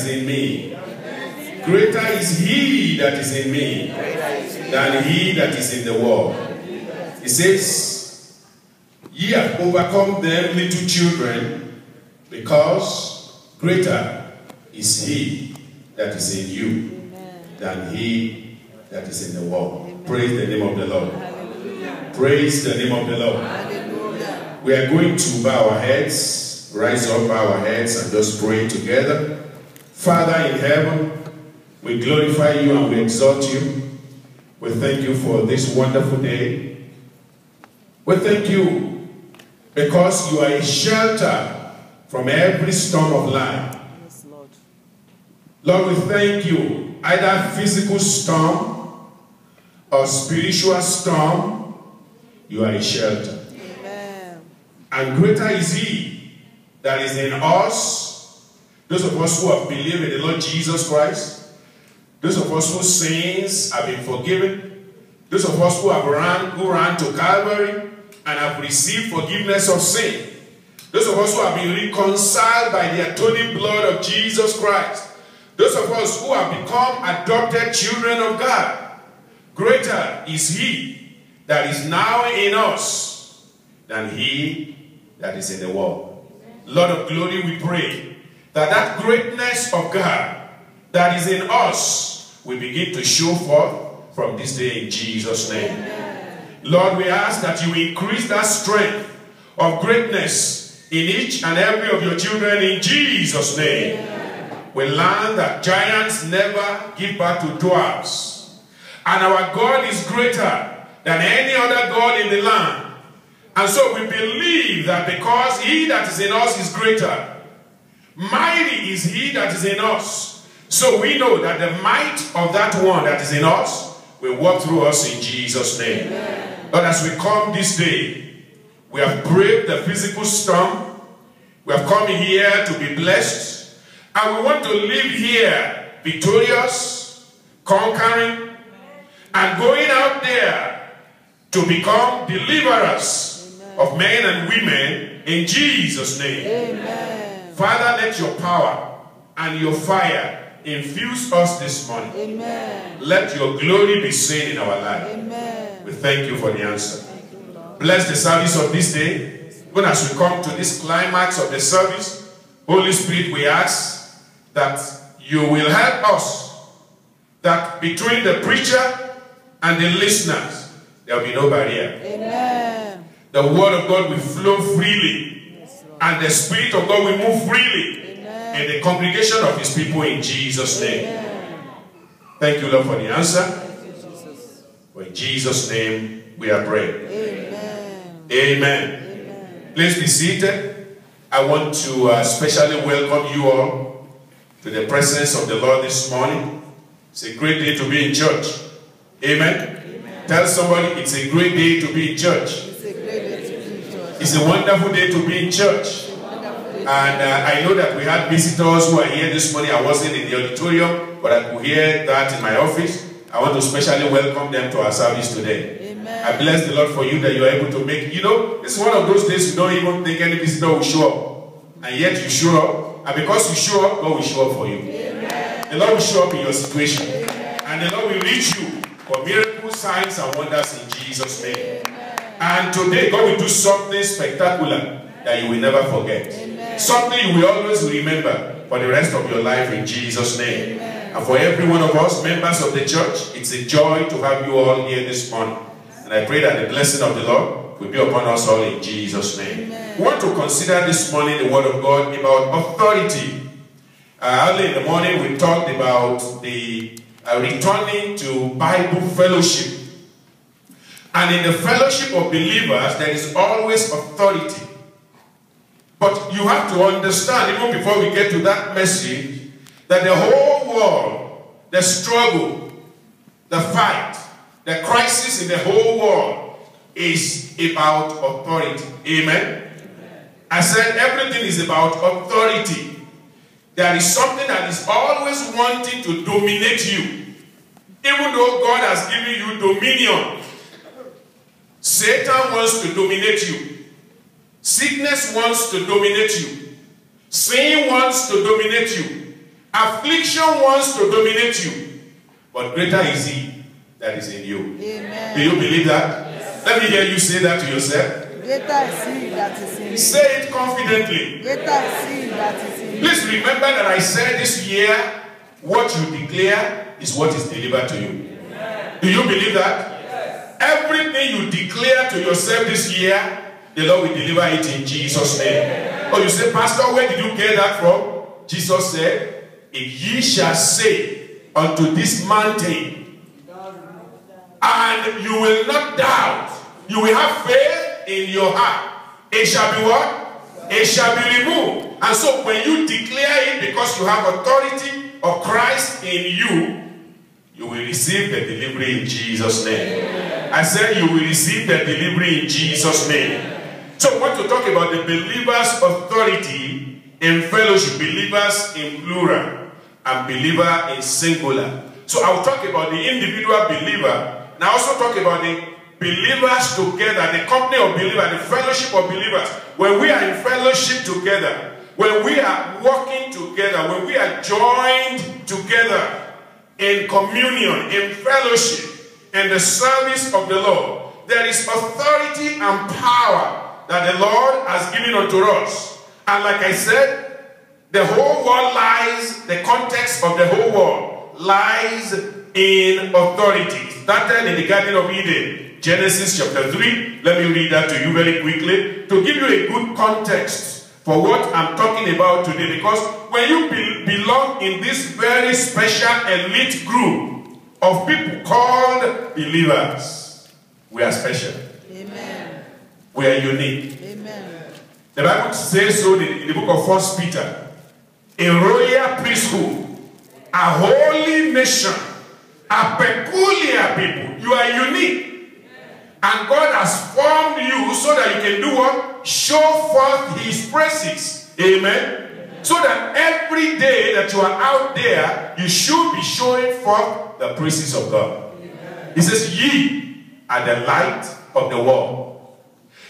is in me. Greater is he that is in me than he that is in the world. He says, ye have overcome them, little children, because greater is he that is in you than he that is in the world. Amen. Praise the name of the Lord. Hallelujah. Praise the name of the Lord. Hallelujah. We are going to bow our heads, rise up our heads, and just pray together. Father in heaven, we glorify you and we exalt you. We thank you for this wonderful day. We thank you because you are a shelter from every storm of life. Yes, Lord. Lord, we thank you, either physical storm or spiritual storm, you are a shelter. Amen. And greater is he that is in us, those of us who have believed in the Lord Jesus Christ, those of us whose sins have been forgiven, those of us who ran to Calvary and have received forgiveness of sin, those of us who have been reconciled by the atoning blood of Jesus Christ, those of us who have become adopted children of God, greater is he that is now in us than he that is in the world. Lord of glory, we pray that that greatness of God that is in us will begin to show forth from this day in Jesus' name. Amen. Lord, we ask that you increase that strength of greatness in each and every of your children in Jesus' name. Amen. We learn that giants never give birth to dwarfs, and our God is greater than any other God in the land. And so we believe that because he that is in us is greater, mighty is he that is in us. So we know that the might of that one that is in us will work through us in Jesus' name. Amen. But as we come this day, we have braved the physical storm. We have come here to be blessed. And we want to live here victorious, conquering, and going out there to become deliverers of men and women in Jesus' name. Amen. Father, let your power and your fire infuse us this morning. Amen. Let your glory be seen in our life. Amen. We thank you for the answer. You, bless the service of this day. Even as we come to this climax of the service, Holy Spirit, we ask that you will help us, that between the preacher and the listeners, there will be no barrier. Amen. The word of God will flow freely, yes, and the Spirit of God will move freely in the congregation of his people in Jesus' name. Amen. Thank you, Lord, for the answer. Thank you, Jesus. For in Jesus' name we are praying. Amen. Amen. Amen. Please be seated. I want to especially welcome you all to the presence of the Lord this morning. It's a great day to be in church. Amen. Amen. Tell somebody it's a great day to be in church. It's a great day to be in church. It's a wonderful day to be in church. And I know that we had visitors who are here this morning. I wasn't in the auditorium, but I could hear that in my office. I want to especially welcome them to our service today. Amen. I bless the Lord for you that you are able to make. You know, it's one of those days you don't even think any visitor will show up. And yet you show up. And because you show up, God will show up for you. Amen. The Lord will show up in your situation. Amen. And the Lord will reach you for miracles, signs, and wonders in Jesus' name. Amen. And today, God will do something spectacular that you will never forget. Amen. Something you will always remember for the rest of your life in Jesus' name. Amen. And for every one of us, members of the church, it's a joy to have you all here this morning. And I pray that the blessing of the Lord will be upon us all in Jesus' name. Amen. We want to consider this morning the word of God about authority. Early in the morning, we talked about the returning to Bible fellowship. And in the fellowship of believers, there is always authority. But you have to understand, even before we get to that message, that the whole world, the struggle, the fight, the crisis in the whole world is about authority. Amen? Amen. I said everything is about authority. There is something that is always wanting to dominate you. Even though God has given you dominion, Satan wants to dominate you. Sickness wants to dominate you. Sin wants to dominate you. Affliction wants to dominate you, but greater is he that is in you. Amen. Do you believe that? Yes. Let me hear you say that to yourself. Greater is he that is in you. Say it confidently. Greater is he that is in you. Please remember that I said this year, what you declare is what is delivered to you. Amen. Do you believe that? Yes. Everything you declare to yourself this year, the Lord will deliver it in Jesus' name. Amen. Or you say, Pastor, where did you get that from? Jesus said, if ye shall say unto this mountain, and you will not doubt, you will have faith in your heart, it shall be what? It shall be removed. And so when you declare it, because you have authority of Christ in you, you will receive the delivery in Jesus' name. Amen. I said you will receive the delivery in Jesus' name. Amen. So I want to talk about the believer's authority in fellowship, believers in plural and believer in singular. So I will talk about the individual believer, and I also talk about the believers together, the company of believers, the fellowship of believers. When we are in fellowship together, when we are working together, when we are joined together in communion, in fellowship, in the service of the Lord, there is authority and power that the Lord has given unto us. And like I said, the whole world lies, the context of the whole world lies in authority. Started in the Garden of Eden, Genesis chapter 3. Let me read that to you very quickly to give you a good context for what I'm talking about today. Because when you belong in this very special elite group of people called believers, we are special. Amen. We are unique. Amen. The Bible says so in the book of 1 Peter. A royal priesthood, a holy nation, a peculiar people. You are unique. And God has formed you so that you can do what? Show forth his praises. Amen. So that every day that you are out there, you should be showing forth the praises of God. He says, ye are the light of the world.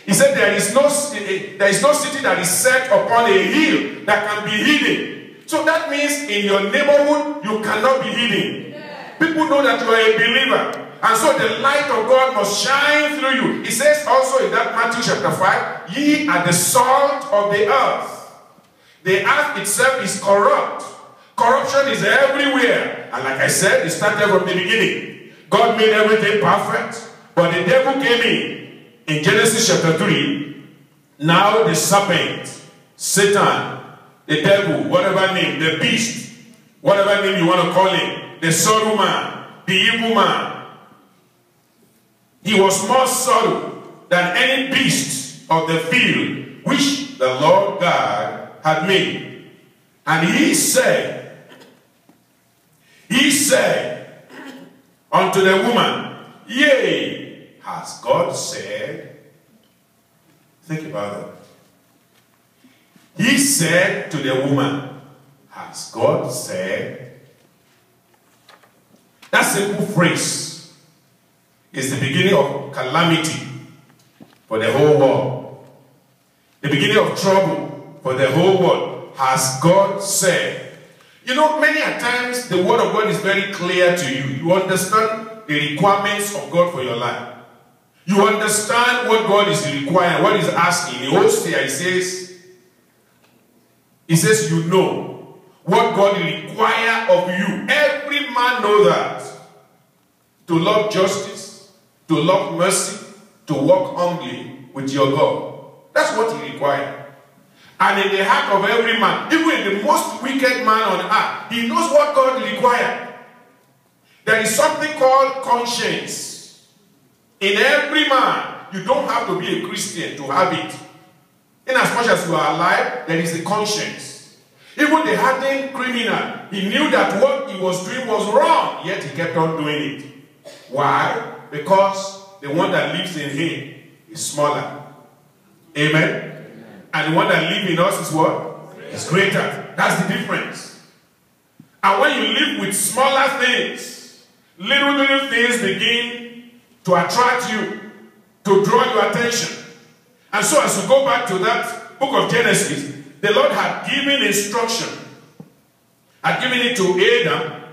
He said there is no city that is set upon a hill that can be hidden. So that means in your neighborhood, you cannot be hidden. People know that you are a believer. And so the light of God must shine through you. He says also in that Matthew chapter 5, ye are the salt of the earth. The earth itself is corrupt. Corruption is everywhere. And like I said, it started from the beginning. God made everything perfect. But the devil came in Genesis chapter 3. Now the serpent, Satan, the devil, whatever name, the beast, whatever name you want to call him, the sorrow man, the evil man. He was more sorrow than any beast of the field which the Lord God had made. And he said unto the woman, yea, has God said? Think about that. He said to the woman, has God said? That simple phrase is the beginning of calamity for the whole world. The beginning of trouble for the whole world. Has God said? You know, many a times the word of God is very clear to you. You understand the requirements of God for your life. You understand what God is requiring, what He's asking. In Hosea, He says, you know what God requires of you. Every man knows that. To love justice, to love mercy, to walk humbly with your God. That's what He requires. And in the heart of every man, even the most wicked man on earth, he knows what God requires. There is something called conscience. In every man, you don't have to be a Christian to have it. In as much as you are alive, there is a conscience. Even the hardened criminal, he knew that what he was doing was wrong, yet he kept on doing it. Why? Because the one that lives in him is smaller. Amen? And the one that lives in us is what? Is greater. That's the difference. And when you live with smaller things, little things begin to attract you, to draw your attention. And so as you go back to that book of Genesis, the Lord had given instruction had given it to Adam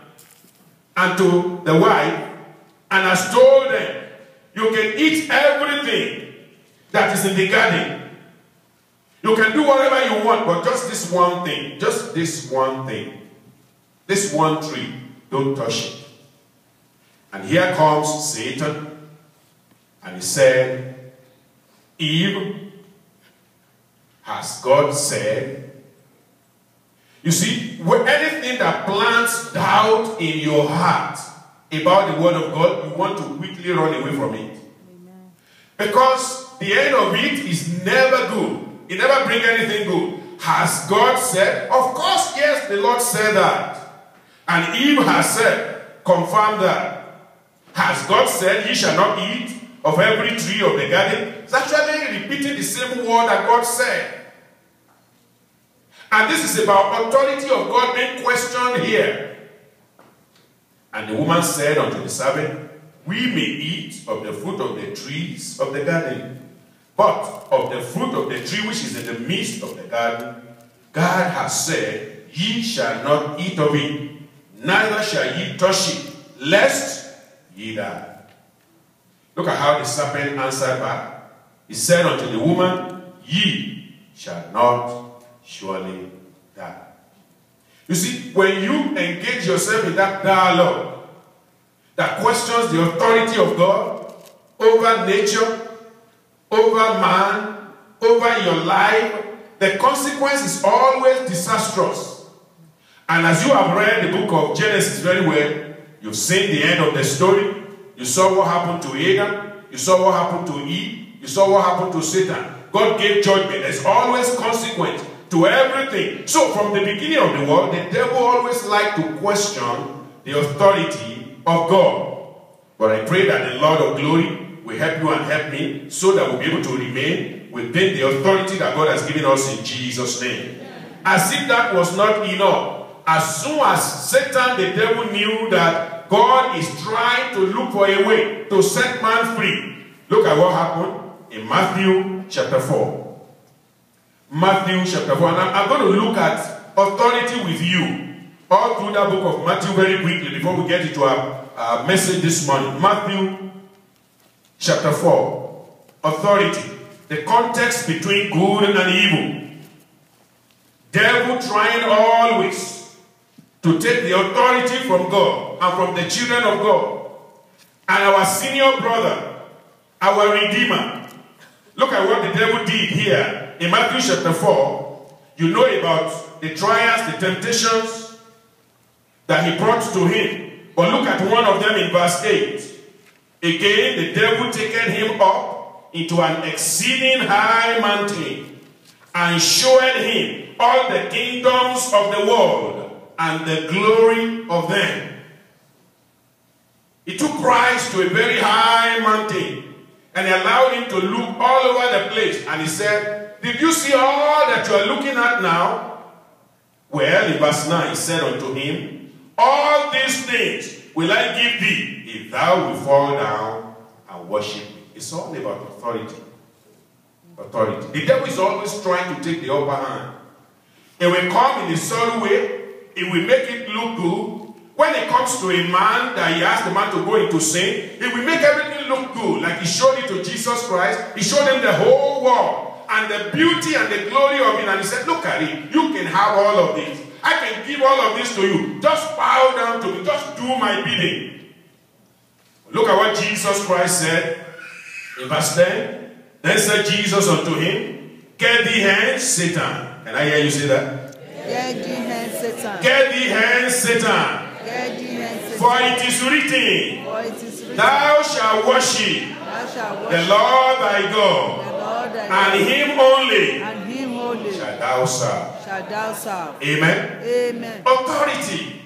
and to the wife, and has told them, you can eat everything that is in the garden. You can do whatever you want, but just this one thing, just this one thing, this one tree, don't touch it. And here comes Satan, and he said, Eve, has God said? You see, anything that plants doubt in your heart about the word of God, you want to quickly run away from it. Amen. Because the end of it is never good. It never brings anything good. Has God said? Of course, yes, the Lord said that. And Eve has said, confirm that. Has God said, ye shall not eat of every tree of the garden? It's actually repeating the same word that God said. And this is about authority of God being questioned here. And the woman said unto the serpent, we may eat of the fruit of the trees of the garden, but of the fruit of the tree which is in the midst of the garden, God has said, ye shall not eat of it, neither shall ye touch it, lest ye die. Look at how the serpent answered back. He said unto the woman, ye shall not surely die. You see, when you engage yourself in that dialogue that questions the authority of God over nature, over man, over your life, the consequence is always disastrous. And as you have read the book of Genesis very well, you've seen the end of the story. You saw what happened to Adam. You saw what happened to Eve. You saw what happened to Satan. God gave judgment. There's always consequence to everything. So from the beginning of the world, the devil always liked to question the authority of God. But I pray that the Lord of glory will help you and help me so that we'll be able to remain within the authority that God has given us in Jesus' name. As if that was not enough, as soon as Satan, the devil, knew that God is trying to look for a way to set man free, look at what happened in Matthew chapter 4. Matthew chapter 4. And I'm going to look at authority with you all through that book of Matthew very quickly before we get into our message this morning. Matthew chapter 4. Authority. The context between good and evil. Devil trying always to take the authority from God and from the children of God. And our senior brother, our Redeemer. Look at what the devil did here. In Matthew chapter 4, you know about the trials, the temptations that he brought to him. But look at one of them in verse 8. Again, the devil taken him up into an exceeding high mountain and showed him all the kingdoms of the world and the glory of them. He took Christ to a very high mountain and he allowed him to look all over the place. And he said, did you see all that you are looking at now? Well, in verse 9, he said unto him, all these things will I give thee, if thou wilt fall down and worship me. It's all about authority. Authority. The devil is always trying to take the upper hand. It will come in a subtle way. It will make it look good. When it comes to a man that he asked the man to go into sin, it will make everything look good. Like he showed it to Jesus Christ. He showed him the whole world and the beauty and the glory of it. And he said, look at it. You can have all of this. I can give all of this to you. Just bow down to me. Just do my bidding. Look at what Jesus Christ said in verse 10. Then said Jesus unto him, get thee hence, Satan. Can I hear you say that? Get thee hence, Satan. Get thee hence, Satan. Get thee hence, Satan. For it is written, For it is written, thou shalt worship thou shalt worship the Lord thy God, the Lord thy and God, him only and him only shalt thou serve. shalt thou serve. Amen. Amen. Authority.